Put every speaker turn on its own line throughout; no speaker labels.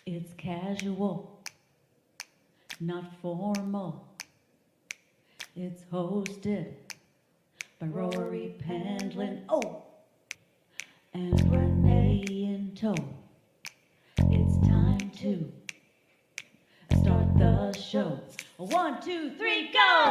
It's casual, not formal. It's hosted by Rory Pendlin. Oh, and Renee in tow. It's time to start the show. 1, 2, 3, go!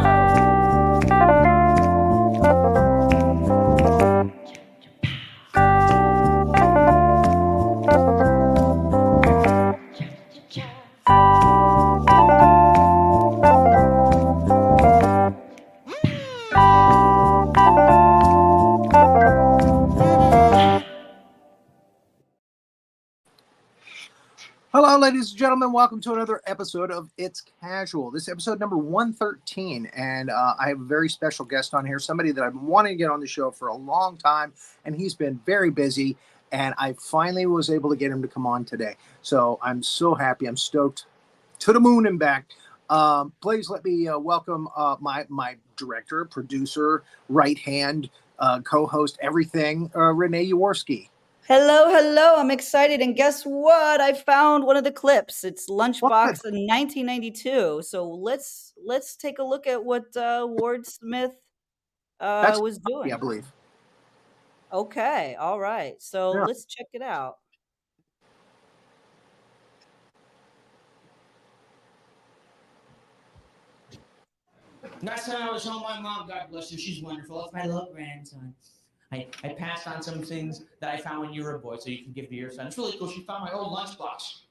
Hello, ladies and gentlemen. Welcome to another episode of It's Casual. This is episode number 113, and I have a very special guest on here, somebody that I've been wanting to get on the show for a long time, and he's been very busy, and I finally was able to get him to come on today. So I'm so happy. I'm stoked to the moon and back. Please let me welcome my director, producer, right hand, co-host, everything, Renee Jaworski.
Hello. I'm excited. And guess what? I found one of the clips. It's
What?
Lunchbox in 1992. So let's take a look at what Ward Smith was doing.
I believe.
Okay. All right. So
Yeah.
let's check it out.
Last time I was home, my mom, God bless her, she's wonderful. That's my little grandson. I passed on some things that I found when you were a boy, so you can give to your son. It's really cool. She found my old lunchbox.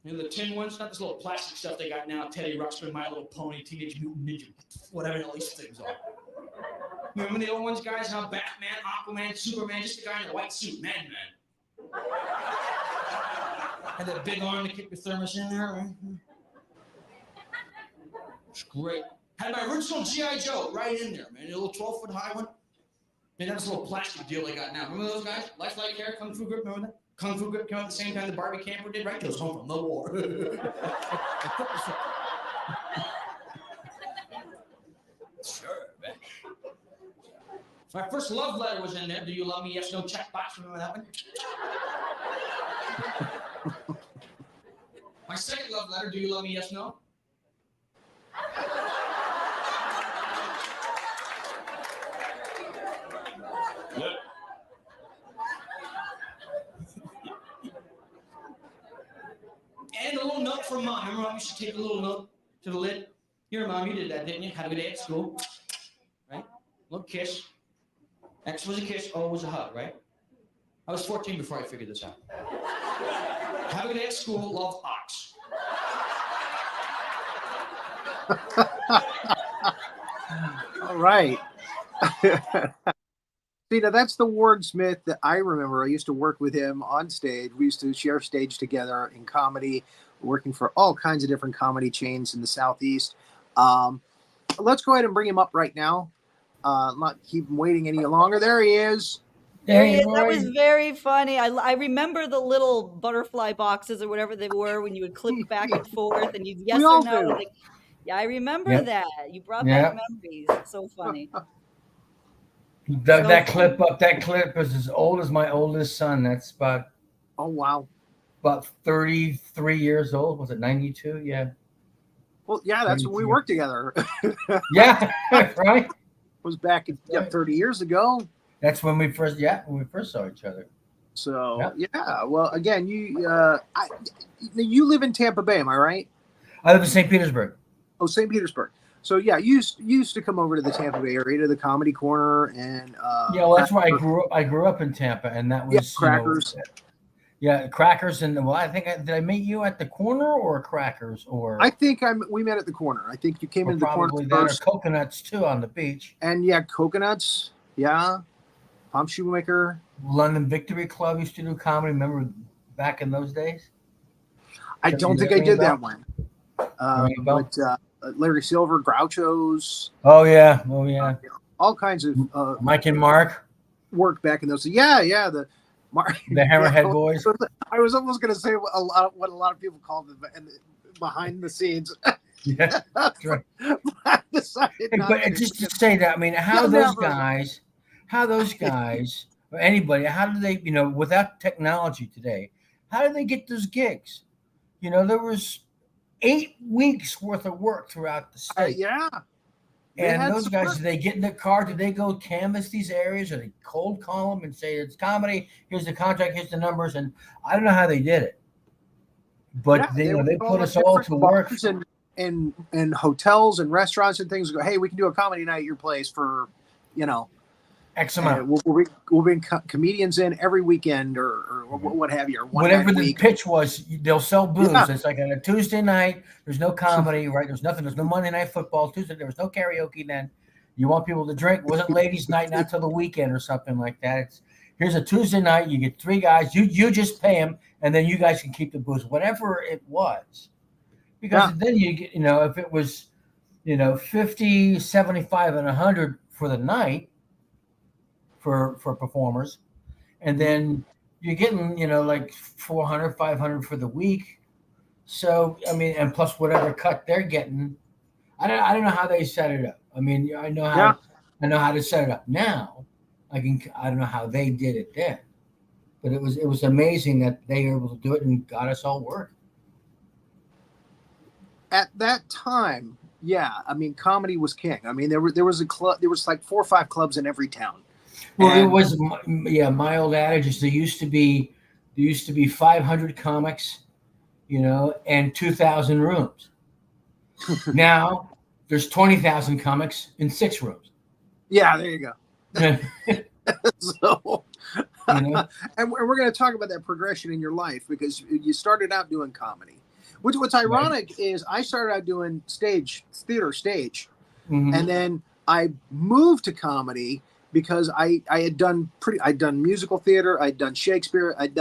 You know, the tin ones, not this little plastic stuff they got now. Teddy Ruxpin, My Little Pony, Teenage Mutant Ninja, whatever all these things are. You remember the old ones, guys? How Batman, Aquaman, Superman, just the guy in the white suit, Man. Had that big arm to kick the thermos in there, right? It's great. Had my original G.I. Joe right in there, man. A little 12-foot high one. They have this little plastic deal they got now. Remember those guys? Lifelike hair, Kung Fu Grip, remember that? Kung Fu Grip came out at the same time the Barbie camper did, right? Goes home from the war. Sure, man. My first love letter was in there. Do you love me? Yes, no, checkbox. Remember that one? My second love letter, do you love me? Yes, no? Yep. And a little note from Mom. Remember Mom used to take a little note to the lid? Here, Mom, you did that, didn't you? Have a good day at school. Right? Little kiss. X was a kiss, O was a hug, right? I was 14 before I figured this out. Have a good day at school, love, Ox.
All right. See, now that's the Ward Smith that I remember. I used to work with him on stage. We used to share stage together in comedy, working for all kinds of different comedy chains in the Southeast. Let's go ahead and bring him up right now. Not keep him waiting any longer. There he is.
There he is. That was very funny. I remember the little butterfly boxes or whatever they were when you would click back and forth and you'd yes or no. Like, yeah, I remember that. You brought back memories. It's so funny.
That clip is as old as my oldest son. That's about about 33 years old. Was it 92? Yeah.
Well, yeah, that's when we worked together.
Yeah, right.
It was back 30 years ago.
That's when we first saw each other.
So yeah. Well, again, you live in Tampa Bay, am I right?
I live in St. Petersburg.
Oh, St. Petersburg. So yeah, you used to come over to the Tampa Bay area to the Comedy Corner and
well, that's where I grew up. I grew up in Tampa, and that was
Crackers.
Crackers, and I think did I meet you at the Corner or Crackers or?
I think we met at the Corner. I think you came into the Corner first.
Or Coconuts too on the beach.
And Coconuts. Yeah, Tom Shoemaker.
London Victory Club used to do comedy. Remember back in those days?
I don't think I did that one. But Larry Silver, Groucho's.
Oh yeah.
All kinds of
Mike and Mark
work back in those. Yeah. The
Hammerhead Boys.
I was almost going to say what a lot of people call them behind the scenes.
Yeah, that's right.
But
just to say that, I mean, how those guys, or anybody, how do they, without technology today, How did they get those gigs? There was 8 weeks worth of work throughout the state.
Yeah.
And those guys, did they get in the car? Did they go canvass these areas? Or they cold call them and say, it's comedy, here's the contract, here's the numbers? And I don't know how they did it. But they put us all to work.
And hotels and restaurants and things go, hey, we can do a comedy night at your place for,
X amount.
We'll bring comedians in every weekend or what have you. Or
whatever the pitch was, they'll sell booze. Yeah. It's like on a Tuesday night, there's no comedy, right? There's nothing. There's no Monday Night Football. Tuesday, there was no karaoke then. You want people to drink. It wasn't ladies' night, not till the weekend or something like that. Here's a Tuesday night. You get 3 guys. You just pay them, and then you guys can keep the booze, whatever it was. Because then you get, if it was, 50, 75, and 100 for the night, for performers, and then you're getting like 400, 500 for the week. So I mean, and plus whatever cut they're getting. I don't know how they set it up. I mean, I know how to set it up now. I don't know how they did it then, but it was amazing that they were able to do it and got us all work.
At that time, I mean, comedy was king. I mean, there was a club. There was like 4 or 5 clubs in every town.
Well, it was, my old adage is there used to be 500 comics, and 2,000 rooms. Now there's 20,000 comics in 6 rooms.
Yeah, there you go. So, and we're going to talk about that progression in your life because you started out doing comedy. What's ironic is I started out doing theater stage, and then I moved to comedy because I'd done musical theater, I'd done Shakespeare, I'd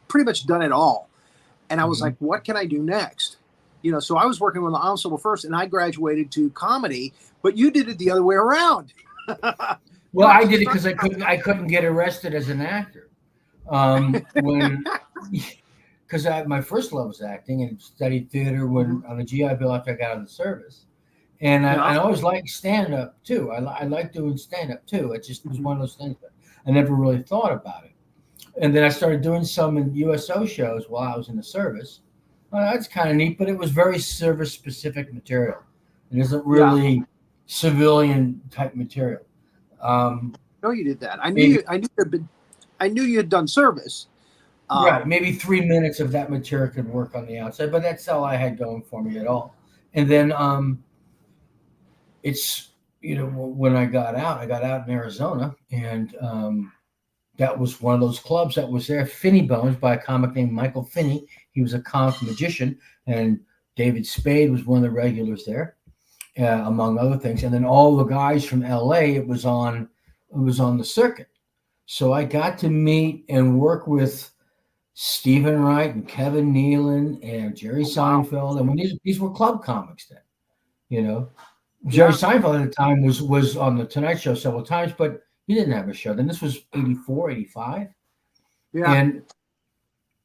pretty much done it all, and I was like, what can I do next? So I was working with the ensemble first, and I graduated to comedy, but you did it the other way around.
Well, I did it because I couldn't get arrested as an actor, because my first love was acting and studied theater when on the GI Bill after I got out of the service. And I always liked stand-up too. I like doing stand-up too. It just was one of those things that I never really thought about it. And then I started doing some in USO shows while I was in the service. That's kind of neat, but it was very service-specific material. It isn't really civilian type material.
No, you did that. I knew you had done service.
Right, maybe 3 minutes of that material could work on the outside, but that's all I had going for me at all. And then it's when I got out in Arizona, and that was one of those clubs that was there, Finney Bones, by a comic named Michael Finney. He was a comic magician, and David Spade was one of the regulars there, among other things. And then all the guys from LA, it was on the circuit. So I got to meet and work with Stephen Wright and Kevin Nealon and Jerry Seinfeld. And when these were club comics then, Jerry Seinfeld at the time was on the Tonight Show several times, but he didn't have a show. Then this was 84, 85. Yeah. And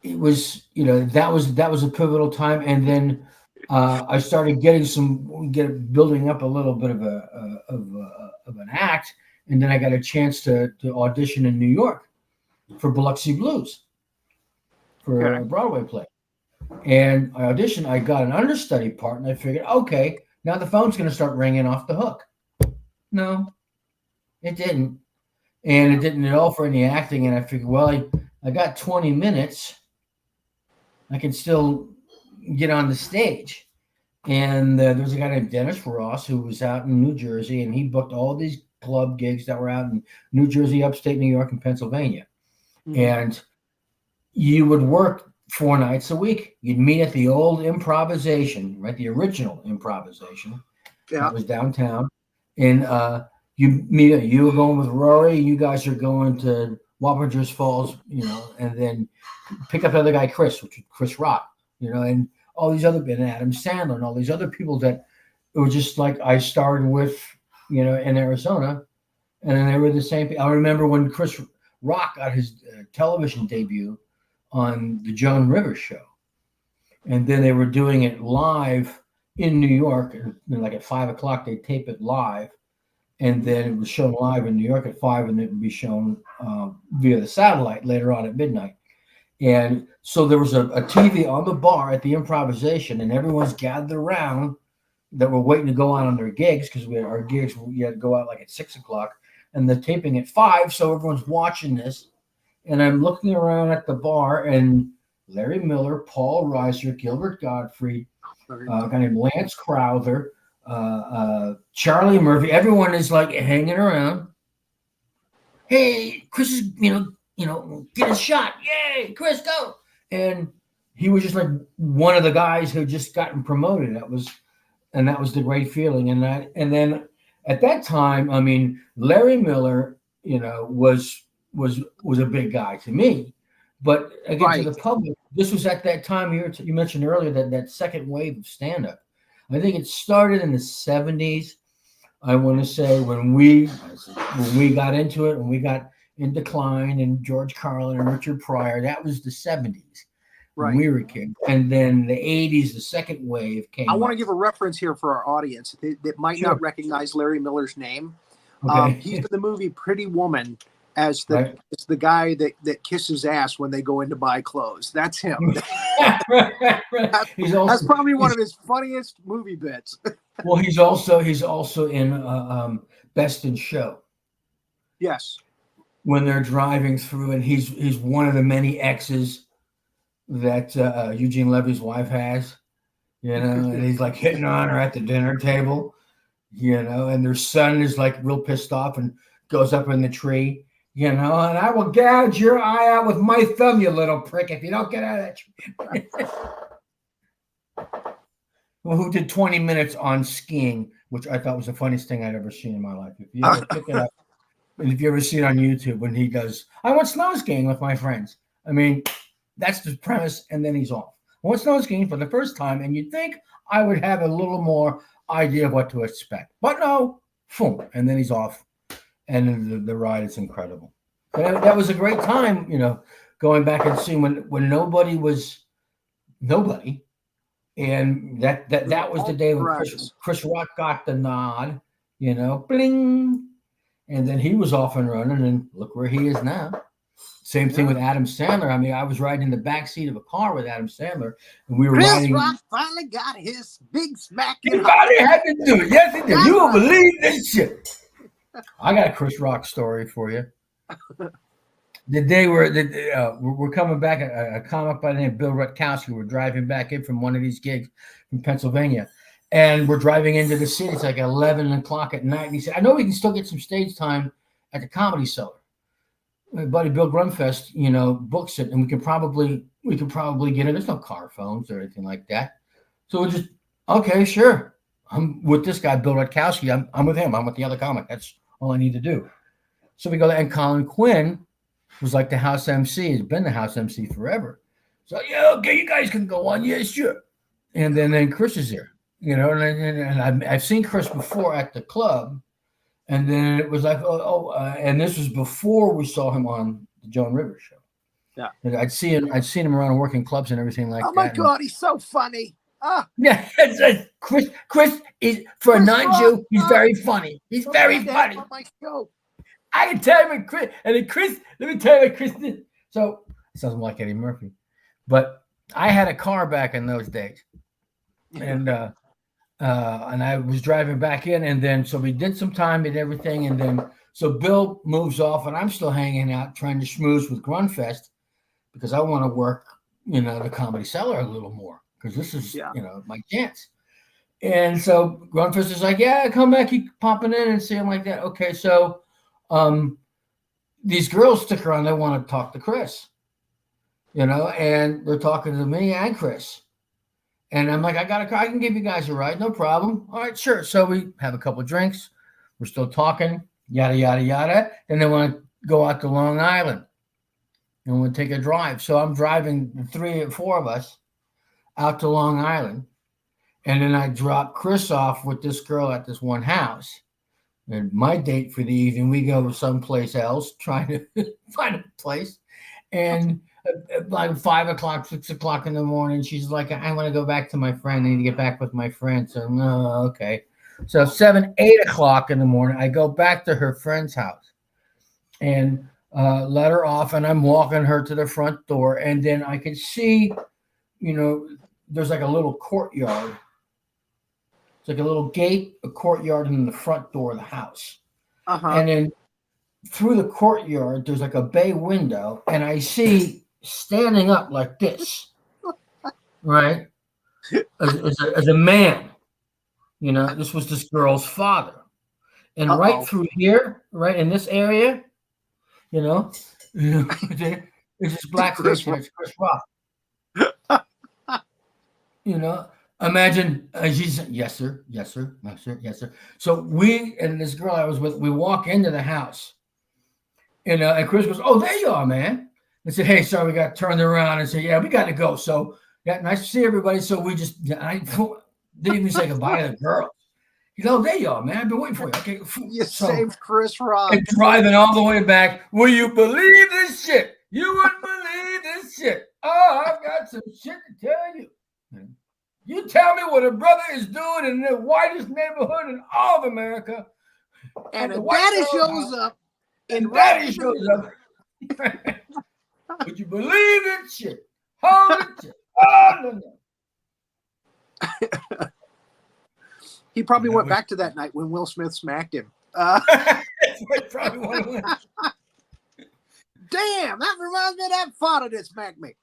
it was, that was a pivotal time. And then I started building up a little bit of an act. And then I got a chance to audition in New York for Biloxi Blues for a Broadway play. And I auditioned. I got an understudy part, and I figured, okay, now the phone's going to start ringing off the hook. No, it didn't. And it didn't at all for any acting. And I figured, well, I got 20 minutes. I can still get on the stage. And there was a guy named Dennis Ross who was out in New Jersey, and he booked all these club gigs that were out in New Jersey, upstate New York, and Pennsylvania. Mm-hmm. And you would work 4 nights a week. You'd meet at the old Improvisation, right? The original Improvisation. Yeah. That was downtown. And you were going with Rory. You guys are going to Wappingers Falls, and then pick up the other guy, Chris Rock, and all these other, and Adam Sandler and all these other people that it was just like I started with, in Arizona, and then they were the same. I remember when Chris Rock got his television debut on the Joan Rivers show, and then they were doing it live in New York, and like at 5:00 they tape it live, and then it was shown live in New York at 5, and it would be shown via the satellite later on at midnight. And so there was a TV on the bar at the improvisation, and everyone's gathered around that were waiting to go out on their gigs, because we had our gigs, we had to go out like at 6 o'clock, and the taping at 5. So everyone's watching this, and I'm looking around at the bar, and Larry Miller, Paul Reiser, Gilbert Gottfried, a guy named Lance Crowther, Charlie Murphy, everyone is like hanging around. Hey, Chris is, get a shot. Yay, Chris, go. And he was just like one of the guys who had just gotten promoted. That was the great feeling. And then at that time, I mean, Larry Miller, was a big guy to me. But again, to the public, this was at that time you mentioned earlier that second wave of stand-up. I think it started in the 70s. I want to say when we got into it, when we got in Decline and George Carlin and Richard Pryor, that was the 70s when we were kids. And then the 80s, the second wave came.
I want to give a reference here for our audience that might not recognize Larry Miller's name.
Okay.
He's in the movie Pretty Woman as the guy that kisses ass when they go in to buy clothes. That's him. That's probably one of his funniest movie bits.
Well, he's also in Best in Show.
Yes.
When they're driving through, and he's one of the many exes that Eugene Levy's wife has, and he's like hitting on her at the dinner table, and their son is like real pissed off and goes up in the tree, and I will gouge your eye out with my thumb, you little prick, if you don't get out of that tree. Well, who did 20 minutes on skiing, which I thought was the funniest thing I'd ever seen in my life. If you ever pick it up, and if you ever see it on YouTube, when he does, I went snow skiing with my friends. I mean, that's the premise, and then he's off. I went snow skiing for the first time, and you'd think I would have a little more idea of what to expect. But no, boom, and then he's off. And the ride is incredible. That was a great time, going back and seeing when nobody was nobody. And that was the day when Chris Rock got the nod, bling. And then he was off and running, and look where he is now. Same thing with Adam Sandler. I mean, I was riding in the back seat of a car with Adam Sandler, and we were
Chris Rock finally got his big smack.
Everybody had to do it. Yes, he did. You won't believe this shit. I got a Chris Rock story for you. The day we're coming back, a comic by the name of Bill Rutkowski. We're driving back in from one of these gigs from Pennsylvania, and we're driving into the city. It's like 11 o'clock at night. And he said, "I know we can still get some stage time at the Comedy Cellar." My buddy Bill Grumfest, books it, and we could probably get it. There's no car phones or anything like that, so we're just okay, sure. I'm with this guy, Bill Rutkowski. I'm with him. I'm with the other comic. That's all I need to do. So we go there, and Colin Quinn was like the house MC. He's been the house MC forever. So, yeah, okay, you guys can go on. Yeah, sure. And then Chris is here, and I've seen Chris before at the club. And then it was like, and this was before we saw him on the Joan Rivers show.
Yeah.
And I'd seen him around working clubs and everything like that.
Oh, my God, he's so funny.
Yeah, Chris is, for a non-Jew, he's very funny. He's very funny.
My show.
I can tell him, Chris, and then Chris, let me tell you what Chris did. So it sounds like Eddie Murphy, but I had a car back in those days, and I was driving back in, and then so we did some time and everything, and then so Bill moves off, and I'm still hanging out trying to schmooze with Grunfest because I want to work, the Comedy Cellar a little more because this is my chance. And so Grunfest is like, yeah, come back, keep popping in and see him like that. Okay, so. These girls stick around. They want to talk to Chris, and they're talking to me and Chris. And I'm like, I got a car. I can give you guys a ride. No problem. All right, sure. So we have a couple of drinks. We're still talking, yada, yada, yada. And they want to go out to Long Island and we'll take a drive. So I'm driving the 3 or 4 of us out to Long Island. And then I drop Chris off with this girl at this one house. And my date for the evening, we go someplace else, trying to find a place. And like 5 o'clock, 6 o'clock in the morning, she's like, I want to go back to my friend. I need to get back with my friend. So, no, okay. So 7, 8 o'clock in the morning, I go back to her friend's house. And let her off, and I'm walking her to the front door, and then I could see, there's like a little courtyard. It's like a little gate, a courtyard, and then the front door of the house. And then through the courtyard, there's like a bay window, and I see standing up like this, right, as a man. This was this girl's father. And right through here, right in this area, it's this black face, and it's Chris Rock. Imagine she's yes sir, yes sir, yes sir, yes sir. So we and this girl I was with, we walk into the house, and Chris goes, "Oh, there you are, man." I said, "Hey, sorry, we got turned around," and said, "Yeah, we got to go." So yeah, nice to see everybody. So I didn't even say goodbye to the girl. There you are, man. I've been waiting for you. Okay,
you saved Chris Rock.
And driving all the way back. Will you believe this shit? You wouldn't believe this shit. Oh, I've got some shit to tell you. You tell me what a brother is doing in the whitest neighborhood in all of America.
And Daddy shows up.
And Daddy shows up. Would you believe this shit? Holy shit. Oh, no.
He probably went back to that night when Will Smith smacked him.
Damn,
that reminds me of that father that smacked me.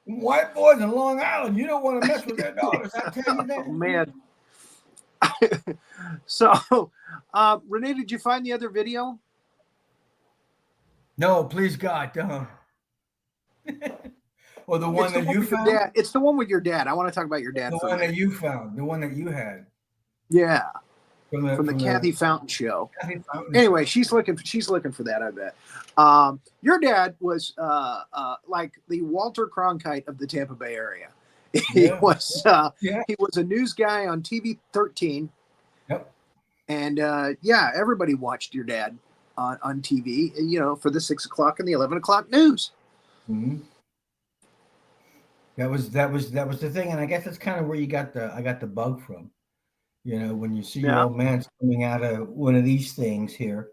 White boys in Long Island, you don't want to mess with their daughters. I tell you that.
Oh, man. So, Renee, did you find the other video?
No, please, God, don't. Or the one that you found?
It's the one with your dad. I want to talk about your dad.
The one that you found. The one that you had.
Yeah. From the Kathy Fountain show. Anyway, she's looking for that, I bet. Your dad was like the Walter Cronkite of the Tampa Bay area. He was a news guy on TV 13.
Yep.
And everybody watched your dad on TV, for the 6 o'clock and the 11 o'clock news.
Mm-hmm. That was the thing, and I guess that's kind of where I got the bug from. When you see your old man coming out of one of these things here,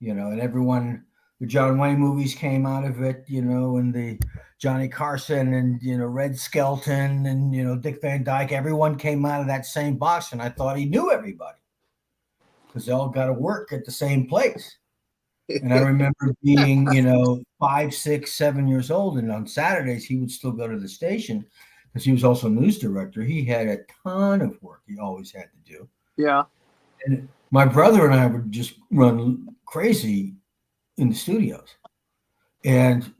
and everyone, the John Wayne movies came out of it, and the Johnny Carson and Red Skelton and Dick Van Dyke, everyone came out of that same box, and I thought he knew everybody because they all got to work at the same place. And I remember being, 5, 6, 7 years old. And on Saturdays, he would still go to the station because he was also news director. He had a ton of work he always had to do.
Yeah.
And my brother and I would just run crazy in the studios. And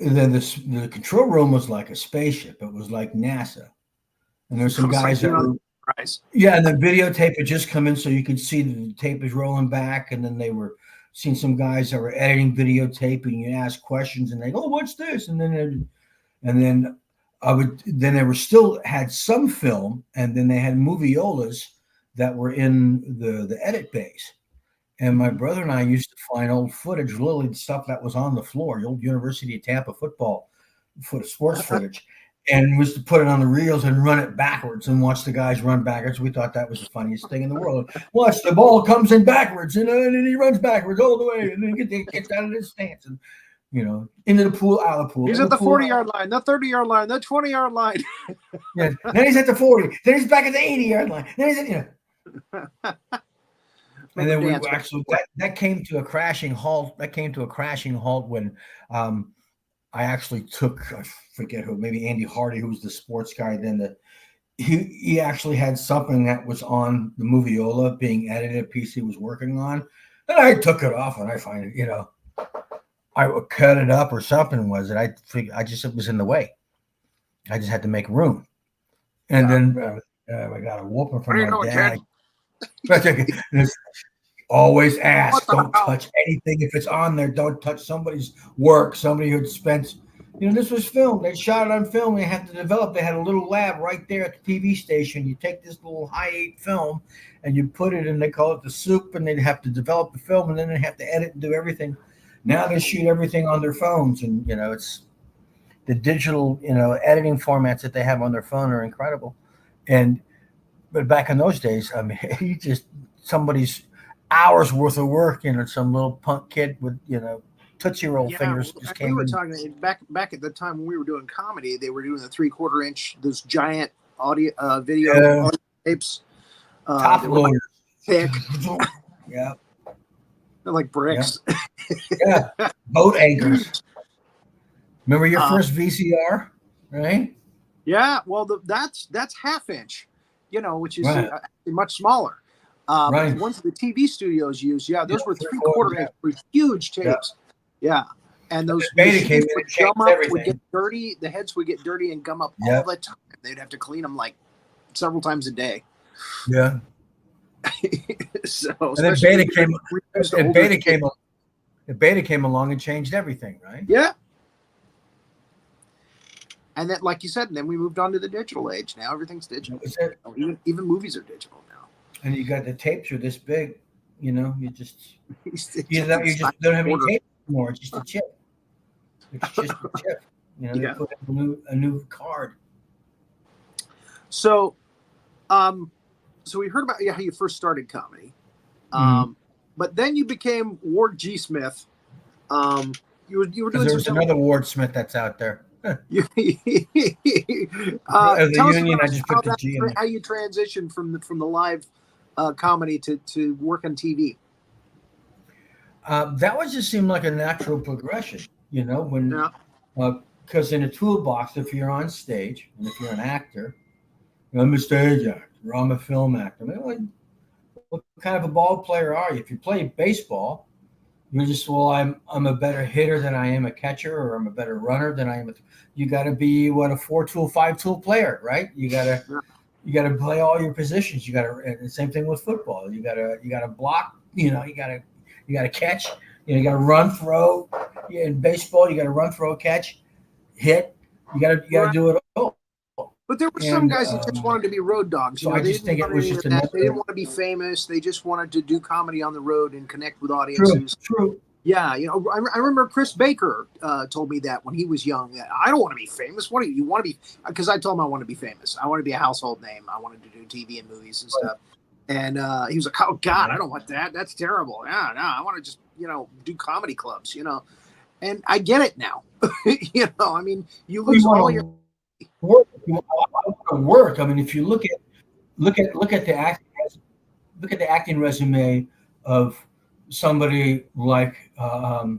then the control room was like a spaceship. It was like NASA. And there's some guys that were. Yeah, and the videotape had just come in so you could see the tape is rolling back. And then they were seen some guys that were editing videotape, and you ask questions, and they go, "Oh, what's this?" And then they were still had some film, and then they had moviolas that were in the edit bays. And my brother and I used to find old footage, literally stuff that was on the floor, the old University of Tampa football sports footage, and was to put it on the reels and run it backwards and watch the guys run backwards. We thought that was the funniest thing in the world. Watch, the ball comes in backwards, and then he runs backwards all the way, and then he gets out of his stance, and into the pool, out of the pool.
He's at the 40-yard line, the 30-yard line, the 20-yard line.
Yeah, then he's at the 40. Then he's back at the 80-yard line. Then he's at, And then we actually that came to a crashing halt. That came to a crashing halt when I actually took, I forget who, maybe Andy Hardy, who was the sports guy then. He actually had something that was on the moviola being edited, a piece he was working on, and I took it off, and I find it, I would cut it up or something. Was it? It was in the way. I just had to make room, and then I got a whooping from my dad. Always ask, don't touch anything if it's on there. Don't touch somebody's work, somebody who had spent, this was filmed. They shot it on film. They had to develop. They had a little lab right there at the TV station. You take this little high-8 film and you put it in, they call it the soup, and they'd have to develop the film, and then they have to edit and do everything. Now they shoot everything on their phones, and, it's the digital, editing formats that they have on their phone are incredible. But back in those days, I mean, somebody's hours worth of work, and some little punk kid with Tootsie Roll fingers just
we
came
were
in.
talking back at the time when we were doing comedy. They were doing the 3/4 inch, those giant audio video audio tapes.
Top loaders.
Thick.
Yeah.
They're like bricks.
Yeah. Boat anchors. Remember your first VCR, right?
Yeah. Well, that's half inch, which is
Right.
much smaller. But the ones the TV studios use, those were 3/4 inch, were huge tapes. Yeah. And those machines would gum up, would get dirty. The heads would get dirty and gum up all the time. They'd have to clean them like several times a day.
Yeah.
So
and then Beta came along and changed everything, right?
Yeah. And then, like you said, and then we moved on to the digital age. Now everything's digital. Even movies are digital now.
And you got the tapes are this big, you just you don't have any tape anymore. It's just a chip. It's just a chip. They put a new card.
So, so we heard about how you first started comedy, but then you became Ward G. Smith. You were doing.
There's another Ward Smith that's out there.
Tell us how you transitioned from the live comedy to work on TV.
That was just seemed like a natural progression, when because in a toolbox, if you're on stage and if you're an actor, I'm a stage actor or I'm a film actor. I mean, what kind of a ball player are you? If you play baseball, you're just, I'm a better hitter than I am a catcher, or I'm a better runner than I am. You got to be a 4-tool, 5-tool player, right? You got to play all your positions. You got to, and the same thing with football. You got to block. You got to catch. You got to run, throw. In baseball, you got to run, throw, catch, hit. You got to do it all.
But there were some guys that just wanted to be road dogs.
So I just think it was just
they didn't want to be famous. They just wanted to do comedy on the road and connect with audiences.
True.
Yeah, I remember Chris Baker told me that when he was young. That I don't want to be famous. What do you want to be? Because I told him I want to be famous. I want to be a household name. I wanted to do TV and movies and stuff. And he was like, "Oh God, I don't want that. That's terrible. No, I want to just do comedy clubs. And I get it now. I mean, you lose all your
work. I mean, if you look at the acting resume of somebody like a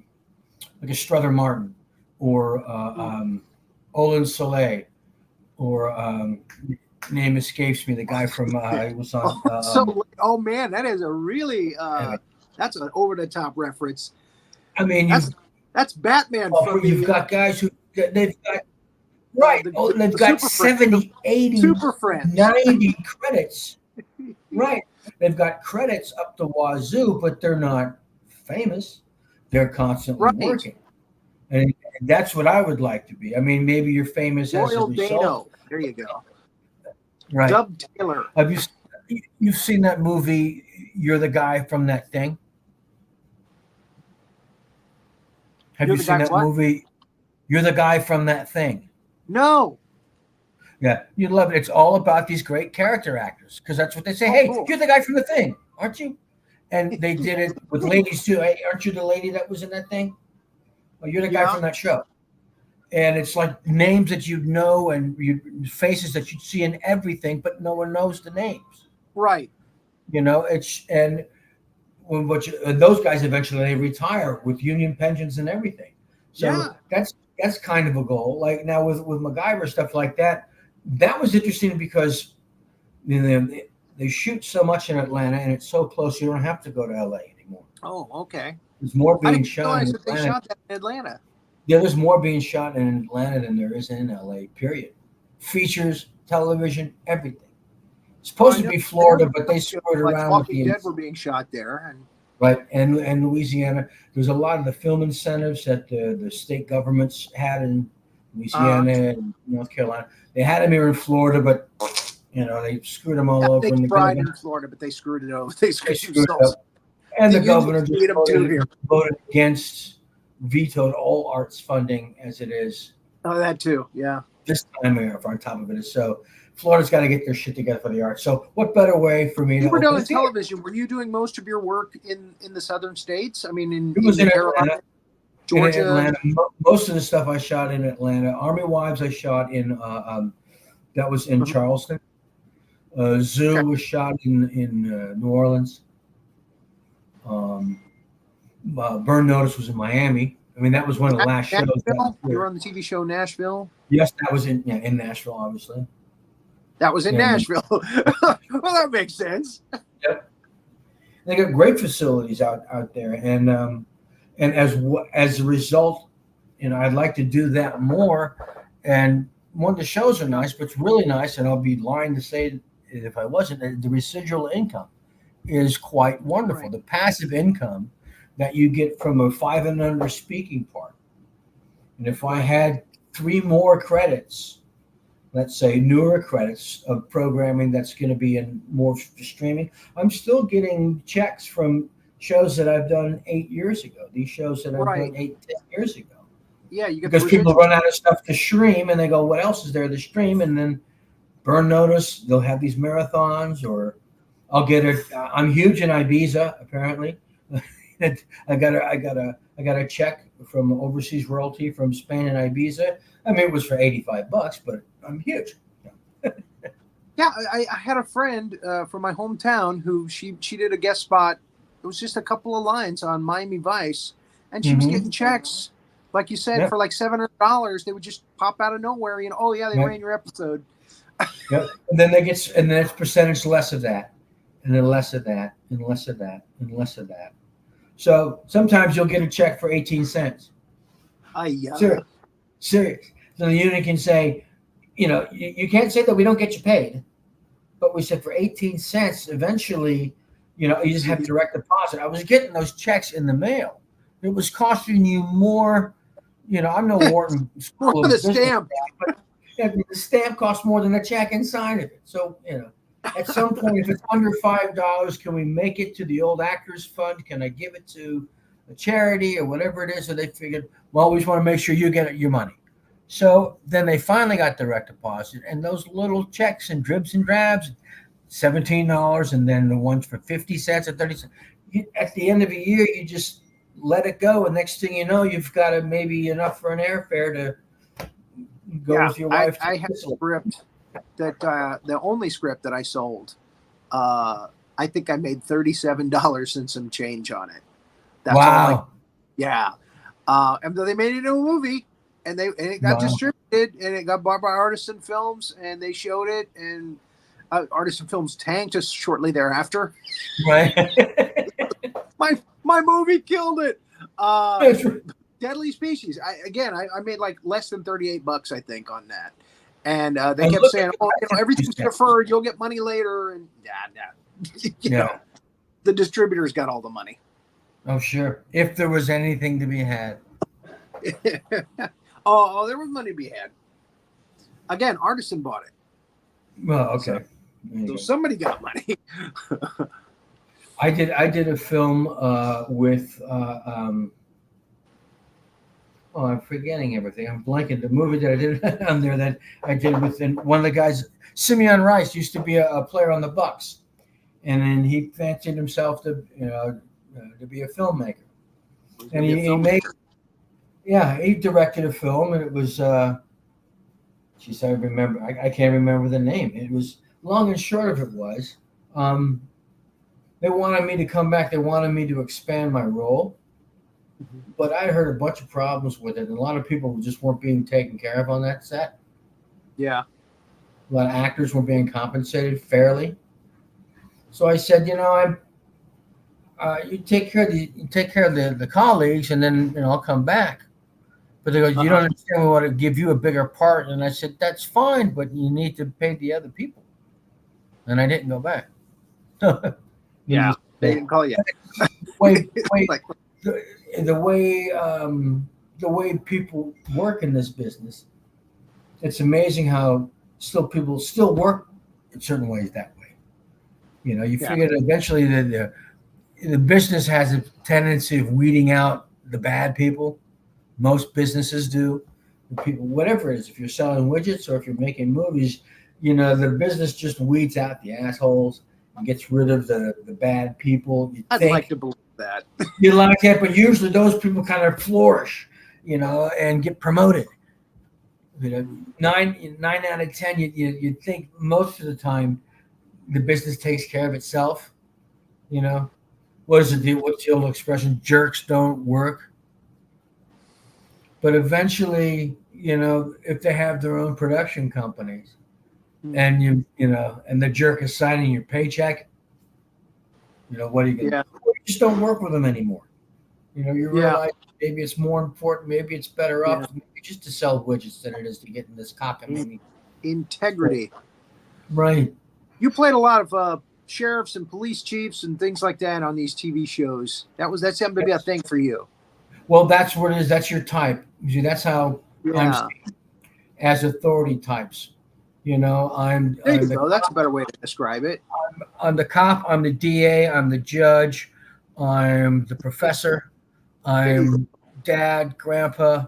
Strother Martin or Olin Soleil or name escapes me, the guy from he was on
oh man, that is a really that's an over the top reference.
I mean,
that's Batman.
You've got guys who they've got they've got 70, 80,
Super Friends.
90 credits. Right. They've got credits up the wazoo, but they're not famous. They're constantly working. And that's what I would like to be. I mean, maybe you're famous as a result.
Dano. There you go.
Right.
Dub Taylor.
Have you've seen that movie, You're the Guy from That Thing? Have you seen that movie, You're the Guy from That Thing?
No.
Yeah, you'd love it. It's all about these great character actors because that's what they say. Hey, You're the guy from The Thing, aren't you? And they did it with ladies too. Hey, aren't you the lady that was in that thing? Well, you're the guy from that show. And it's like names that you'd know and faces that you'd see in everything, but no one knows the names.
Right.
And when those guys eventually they retire with union pensions and everything. So that's kind of a goal. Like now with MacGyver stuff like that, that was interesting because they shoot so much in Atlanta and it's so close you don't have to go to LA anymore.
Oh, okay.
There's more being shot in Atlanta.
They shot that in Atlanta.
Yeah, there's more being shot in Atlanta than there is in LA, period. Features, television, everything. It's supposed to be Florida, but they screwed around with the
Dead were being shot there.
And Louisiana. There's a lot of the film incentives that the state governments had in Louisiana and North Carolina. They had them here in Florida, but they screwed them all over.
They tried in Florida, but they screwed it over. They screwed themselves up.
And the governor just voted against, vetoed all arts funding as it is.
Oh, that too, yeah.
this time of on top of it. So Florida's got to get their shit together for the arts. So what better way for me
You
to
were
open
doing
a theater?
television. Were you doing most of your work in the southern states? I mean,
It was in
Carolina,
Atlanta.
Georgia.
In Atlanta. Most of the stuff I shot in Atlanta. Army Wives I shot in. That was in Charleston. Zoo was shot in New Orleans. Burn Notice was in Miami. I mean, that was one of the last shows.
You were on the TV show Nashville.
Yes, that was in Nashville, obviously.
That was in Nashville. Well, that makes sense.
Yep. They got great facilities out there, and as a result, I'd like to do that more. And one of the shows are nice, but it's really nice, and I'll be lying to say it if I wasn't. The residual income is quite wonderful. Right. The passive income that you get from a 5 and under speaking part. And if I had 3 more credits, let's say newer credits of programming that's going to be in more streaming, I'm still getting checks from shows that I've done 8 years ago. These shows that I've done 8, 10 years ago.
Yeah, you get
because people run out of stuff to stream, and they go, "What else is there to stream?" And then Burn Notice, they'll have these marathons, or I'll get I'm huge in Ibiza, apparently. I got a check from overseas royalty from Spain and Ibiza. I mean, it was for $85, but I'm huge.
Yeah, I had a friend from my hometown who she did a guest spot. It was just a couple of lines on Miami Vice, and she was getting checks, like you said, for like $700. They would just pop out of nowhere. Oh yeah, they ran your episode.
Yep. And then and then it's percentage less of that, and then less of that, and less of that, and less of that. So sometimes you'll get a check for 18 cents. Serious. So the union can say, you can't say that we don't get you paid, but we said for 18 cents, eventually, you just have direct deposit. I was getting those checks in the mail. It was costing you more. I'm no Wharton school of business,
stamp.
But the stamp costs more than the check inside of it. So, at some point, if it's under $5, can we make it to the old actors fund? Can I give it to a charity or whatever it is? So they figured, well, we just want to make sure you get your money. So then they finally got direct deposit, and those little checks and dribs and drabs, $17, and then the ones for 50 cents or 30 cents. At the end of a year, you just let it go, and next thing you know, you've got maybe enough for an airfare to go with your wife.
I had a script that the only script that I sold, I think I made $37 and some change on it. That's
wow.
And they made it into a movie, and it got distributed, and it got bought by Artisan Films, and they showed it, and Artisan Films tanked just shortly thereafter.
Right.
my movie killed it. Deadly Species. I made like less than $38, I think, on that. And they kept saying, everything's deferred. You'll get money later. And nah. The distributors got all the money.
Oh, sure. If there was anything to be had.
Oh, there was money to be had. Again, Artisan bought it.
Well, okay.
So somebody got money.
I did a film with I'm forgetting everything. I'm blanking. The movie that I did on there that I did with one of the guys, Simeon Rice, used to be a player on the Bucks, and then he fancied himself to be a filmmaker, and he directed a film, and it was I remember. I can't remember the name. It was long and short of it was. They wanted me to come back. They wanted me to expand my role. But I heard a bunch of problems with it. And a lot of people just weren't being taken care of on that set.
Yeah.
A lot of actors weren't being compensated fairly. So I said, you take care of the colleagues, and then I'll come back. But they go, you don't understand. We want to give you a bigger part. And I said, that's fine, but you need to pay the other people. And I didn't go back.
Yeah, they didn't call you.
Wait. The way people work in this business, it's amazing how people still work in certain ways that way. You figure that eventually the business has a tendency of weeding out the bad people. Most businesses do. people, whatever it is, if you're selling widgets or if you're making movies, the business just weeds out the assholes and gets rid of the bad people.
I'd like to believe that.
You like it, but usually those people kind of flourish, and get promoted. 9 out of 10, you think most of the time the business takes care of itself. What is it? What's the old expression? Jerks don't work. But eventually, if they have their own production companies, and and the jerk is signing your paycheck, what are you gonna do? You just don't work with them anymore. You realize maybe it's more important, maybe it's better off maybe just to sell widgets than it is to get in this cockamamie.
Integrity.
Right.
You played a lot of sheriffs and police chiefs and things like that on these TV shows. That's something to be a thing for you.
Well, that's what it is. That's your type. See, that's how I'm seen as authority types.
There you go. That's a better way to describe it.
I'm the cop. I'm the DA. I'm the judge. I'm the professor. I'm dad, grandpa.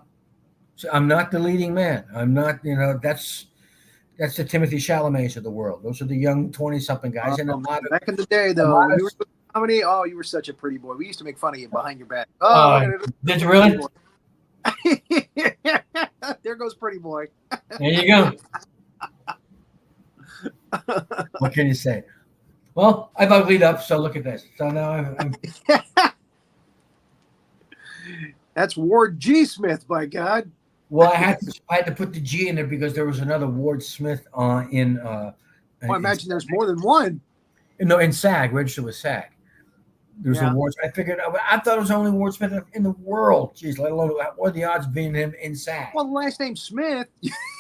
So I'm not the leading man. I'm not. That's the Timothy Chalamets of the world. Those are the young 20-something guys. And
back in the day, though, when you were doing comedy, you were such a pretty boy. We used to make fun of you behind your back.
Did you really?
There goes pretty boy.
There you go. What can you say? Well, I've uglied up, so look at this. So now I'm
That's Ward G. Smith, by God.
Well, I had to put the G in there because there was another Ward Smith in.
I imagine there's more than one.
No, in SAG, registered with SAG. There's a Ward. I figured. I thought it was the only Ward Smith in the world. Jeez, let alone what are the odds of being him in SAG?
Well, the last name Smith.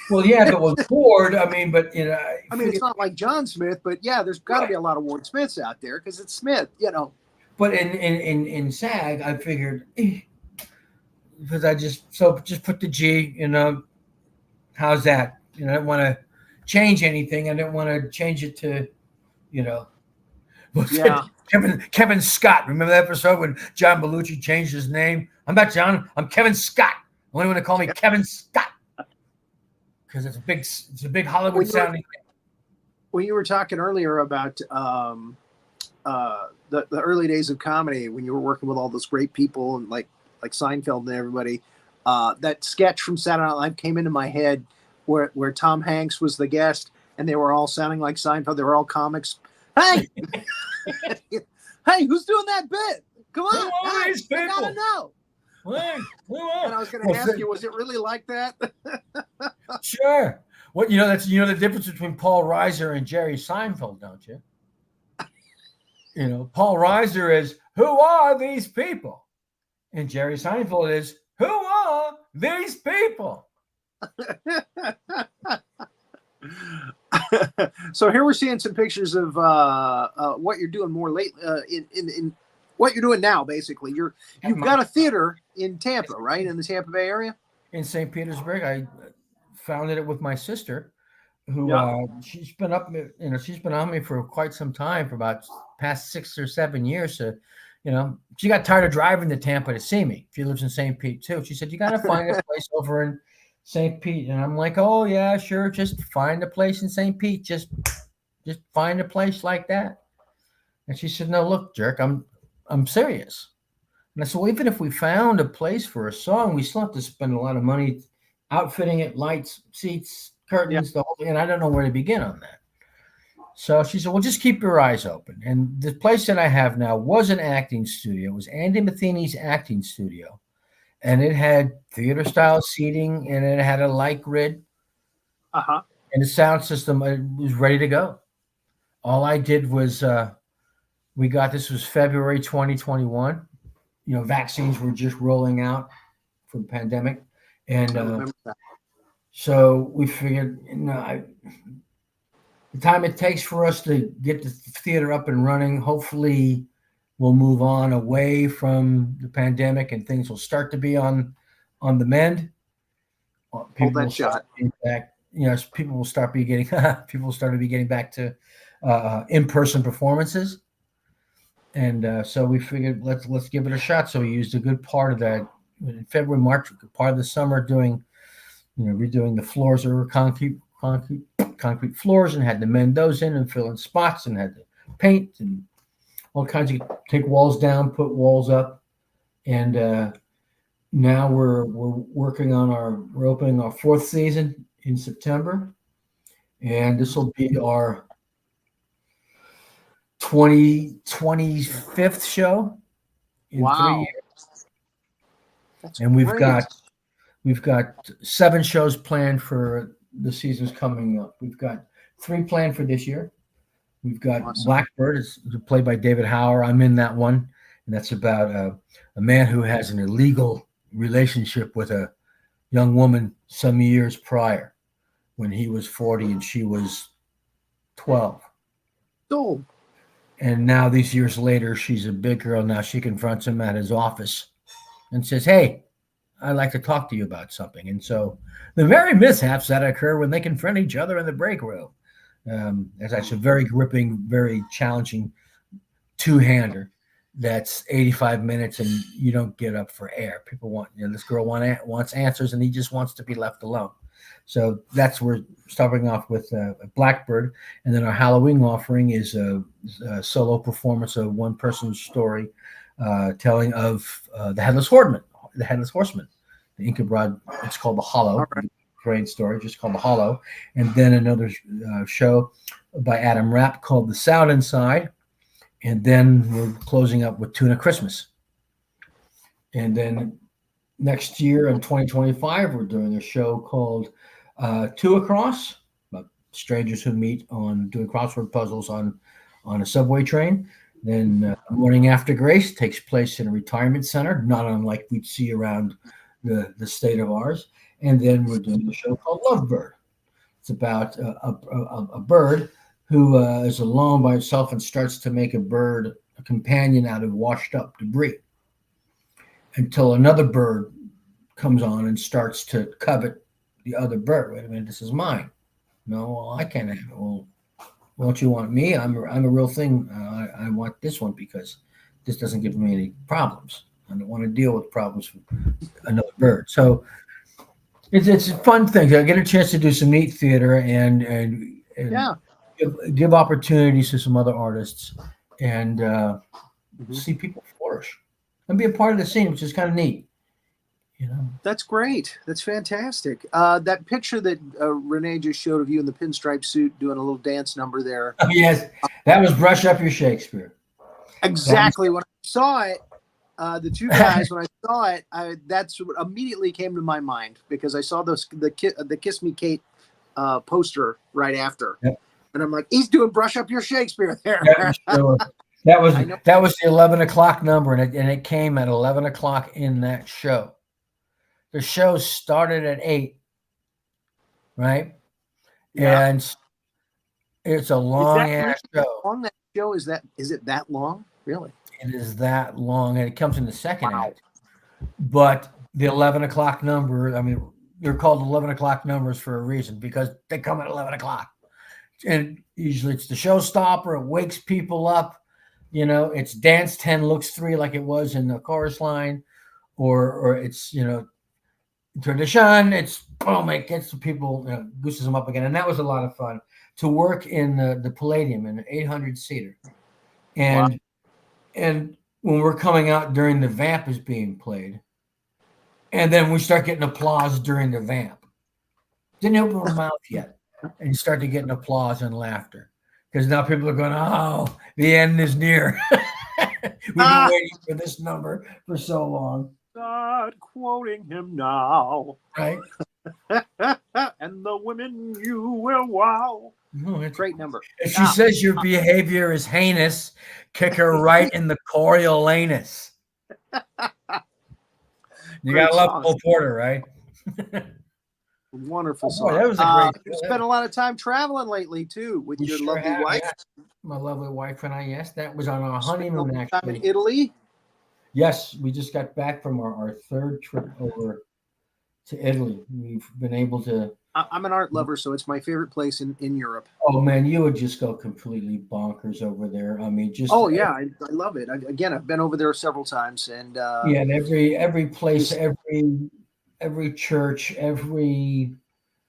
Well, yeah, if it was Ward, I mean, but
it's not like John Smith, but yeah, there's got to be a lot of Ward Smiths out there because it's Smith,
But in SAG, I figured because I just put the G. How's that? I didn't want to change anything. I didn't want to change it to, Kevin Scott. Remember that episode when John Belushi changed his name? I'm not John. I'm Kevin Scott. I want anyone to call me Kevin Scott because it's a big Hollywood sounding name.
When you were talking earlier about the early days of comedy, when you were working with all those great people and like Seinfeld and everybody, that sketch from Saturday Night Live came into my head where Tom Hanks was the guest and they were all sounding like Seinfeld. They were all comics. Hey, hey, who's doing that bit? Come on, I gotta know. And I was going to ask you, was it really like that?
Sure. What that's the difference between Paul Reiser and Jerry Seinfeld, don't you? Paul Reiser is, who are these people? And Jerry Seinfeld is, who are these people?
So here we're seeing some pictures of what you're doing more lately in what you're doing now. Basically, you've got a theater in Tampa, right? In the Tampa Bay area.
In St. Petersburg, I founded it with my sister, who she's been she's been on me for quite some time, for about past 6 or 7 years. So, she got tired of driving to Tampa to see me. She lives in St. Pete too. She said, "You got to find a place over in St. Pete." And I'm like, "Oh yeah, sure. Just find a place in St. Pete. Just find a place like that." And she said, "No, look, jerk, I'm serious." And I said, "Well, even if we found a place for a song, we still have to spend a lot of money outfitting it, lights, seats, curtains, the whole thing, and I don't know where to begin on that." So she said, "Well, just keep your eyes open." And the place that I have now was an acting studio. It was Andy Matheny's acting studio. And it had theater-style seating, and it had a light grid.
And
the sound system was ready to go. All I did was this was February 2021. Vaccines were just rolling out for the pandemic. And so we figured, the time it takes for us to get the theater up and running, hopefully we'll move on away from the pandemic and things will start to be on the mend.
Hold that shot.
Back, people will start to be getting back to in-person performances. And so we figured let's give it a shot. So we used a good part of that in February, March, part of the summer doing redoing the floors or concrete floors, and had to mend those in and fill in spots, and had to paint and all kinds of take walls down, put walls up, and now we're working on we're opening our 4th season in September, and this will be our 25th show in 3 years.
That's
and
great.
we've got 7 shows planned for the seasons coming up. We've got 3 planned for this year. We've got
Awesome.
Blackbird, it's played by David Hauer. I'm in that one, and that's about a man who has an illegal relationship with a young woman some years prior, when he was 40 and she was 12.
So,
And now, these years later, she's a big girl. Now she confronts him at his office and says, "Hey, I'd like to talk to you about something." And so the very mishaps that occur when they confront each other in the break room. That's a very gripping, very challenging 2-hander. That's 85 minutes, and you don't get up for air. People want, this girl wants answers, and he just wants to be left alone. So we're starting off with Blackbird, and then our Halloween offering is a solo performance of one person's story, telling of the Headless Horseman, the Inca Broad. It's called The Hollow.
Right.
Great story, just called The Hollow, and then another show by Adam Rapp called The Sound Inside. And then we're closing up with Tuna Christmas. And then next year in 2025, we're doing a show called Two Across, about strangers who meet on doing crossword puzzles on a subway train. Then Morning After Grace takes place in a retirement center, not unlike we'd see around the state of ours. And then we're doing a show called Lovebird. It's about a bird who is alone by itself and starts to make a companion out of washed up debris, until another bird comes on and starts to covet the other bird. Wait a minute, this is mine. No, well, I can't have it. Well, don't you want me? I'm a real thing. I want this one because this doesn't give me any problems. I don't want to deal with problems from another bird. So it's a fun thing. I get a chance to do some neat theater and
yeah.
Give opportunities to some other artists, and see people flourish and be a part of the scene, which is kind of neat.
That's great. That's fantastic. That picture that Renee just showed of you in the pinstripe suit doing a little dance number there.
Oh, yes, that was Brush Up Your Shakespeare.
Exactly. When I saw it, the two guys, when I saw it, that's what immediately came to my mind, because I saw the Kiss Me Kate poster right after.
Yep.
And I'm like, he's doing Brush Up Your Shakespeare there.
That was the 11 o'clock number, and it came at 11 o'clock in that show. The show started at 8, right?
Yeah.
And it's a long ass show.
How long that show is it that long? Really?
It is that long, and it comes in the second act. But the 11 o'clock number, I mean, they're called 11 o'clock numbers for a reason, because they come at 11 o'clock. And usually it's the showstopper. It wakes people up. It's dance 10, looks 3, like it was in the chorus line, or it's, tradition. It's boom, it gets the people, gooses them up again. And that was a lot of fun to work in the Palladium, in an 800-seater. And when we're coming out during the vamp is being played, and then we start getting applause during the vamp. Didn't open our mouth yet. And you start to get an applause and laughter, because now people are going, "Oh, the end is near." We've been waiting for this number for so long.
Start quoting him now,
right?
And the women you will wow.
Oh,
great number.
If she says your behavior is heinous, kick her right in the Coriolanus. You gotta love Cole Porter, right?
Wonderful song.
Boy, that was a great.
You spent a lot of time traveling lately too with your lovely wife.
Yes. My lovely wife and I. Yes, that was on our honeymoon.
Time
actually,
in Italy.
Yes, we just got back from our third trip over to Italy. We've been able to.
I'm an art lover, so it's my favorite place in Europe.
Oh man, you would just go completely bonkers over there. I mean, just.
Oh yeah, I love it. I've been over there several times, and
and every place, every every church, every.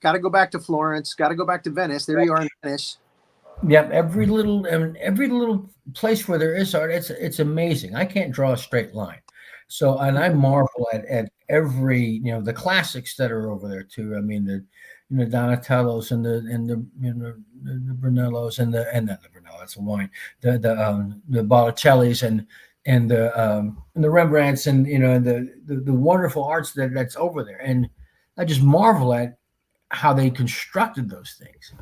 Got to go back to Florence. Got to go back to Venice. There you are in Venice.
Yep, every little place where there is art, it's amazing. I can't draw a straight line, so and I marvel at every the classics that are over there too. I mean the Donatellos and the Brunellos and not the Brunello, that's a wine. The Botticellis and the Rembrandts and the wonderful arts that's over there, and I just marvel at how they constructed those things.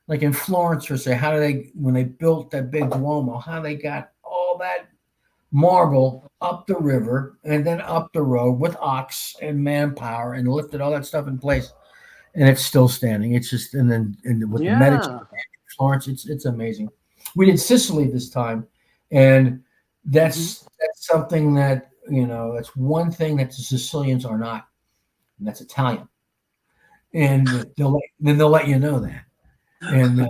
Like in Florence, for say, when they built that big Duomo, how they got all that marble up the river and then up the road with ox and manpower and lifted all that stuff in place, and it's still standing. It's just and with the Medici, Florence, it's amazing. We did Sicily this time, and that's something that that's one thing that the Sicilians are not, and that's Italian, and they'll let you know that. And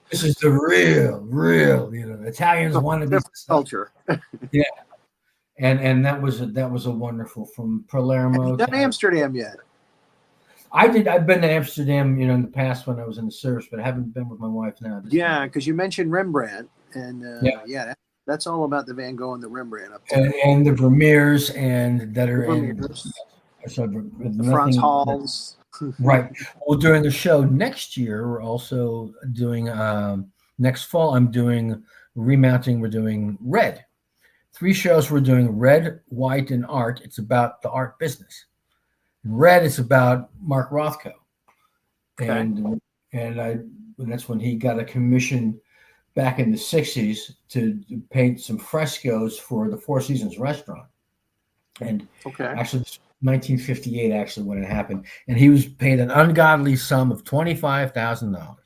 this is the real, Italians want to be
culture.
Yeah, and that was a wonderful from Palermo.
Have you done Amsterdam yet?
I've been to Amsterdam, in the past when I was in the service, but I haven't been with my wife now.
Yeah, because you mentioned Rembrandt, and that's all about the Van Gogh and the Rembrandt up there,
and the Vermeers and that are in
the Franz Halls.
Right. Well, during the show next year, we're also doing next fall. I'm doing remounting. We're doing Red. 3 shows. We're doing Red, White, and Art. It's about the art business. Red is about Mark Rothko, and that's when he got a commission back in the '60s to paint some frescoes for the Four Seasons restaurant, and actually. 1958, actually, when it happened, and he was paid an ungodly sum of $25,000.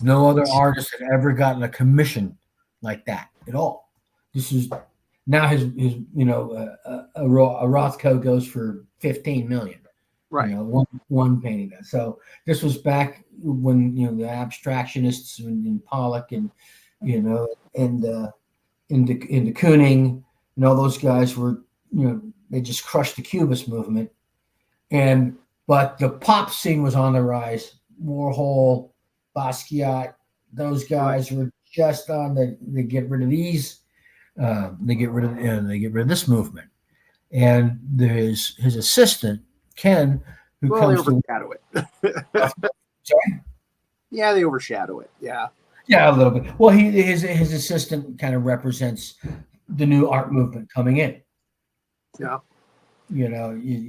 No other artist had ever gotten a commission like that at all. This is now his a Rothko goes for $15 million.
Right.
One painting. So this was back when the abstractionists and Pollock and and de Kooning and all those guys were they just crushed the Cubist movement, but the pop scene was on the rise. Warhol, Basquiat, those guys were just on they get rid of these, they get rid of this movement, and there's his assistant Ken, who comes
they overshadow it.
Sorry?
Yeah, they overshadow it. Yeah,
a little bit. Well, his assistant kind of represents the new art movement coming in.
Yeah.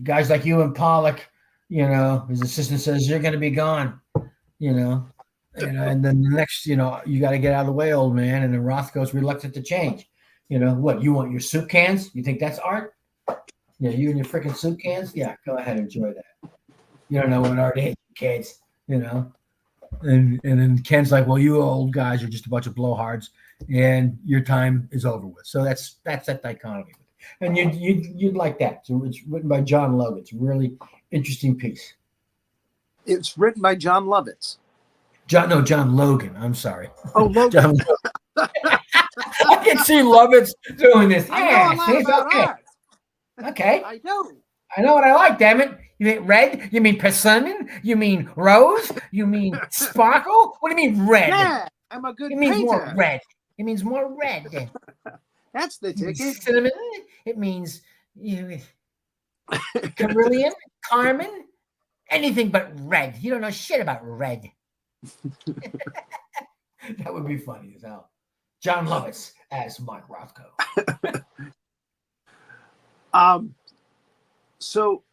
Guys like you and Pollock, his assistant says, you're going to be gone, and then the next, you got to get out of the way, old man. And then Rothko's reluctant to change. What, you want your soup cans? You think that's art? Yeah, you and your freaking soup cans? Yeah, go ahead, enjoy that. You don't know what art is, kids, And then Ken's like, well, you old guys are just a bunch of blowhards and your time is over with. So that's that dichotomy. And you'd like that. So it's written by John Logan. It's a really interesting piece.
It's written by John Lovitz.
John Logan. I'm sorry.
Oh, Logan.
I can see Lovitz doing this.
I know a lot about art.
Okay.
I know.
I know what I like, damn it. You mean red? You mean persimmon? You mean rose? You mean sparkle? What do you mean red?
Yeah, I'm a good
painter. It means
more
red. It means more red.
That's the ticket.
Cinnamon. It means Carillion, Carmen, anything but red. You don't know shit about red. That would be funny as hell. John Lovitz as Mark Rothko.
So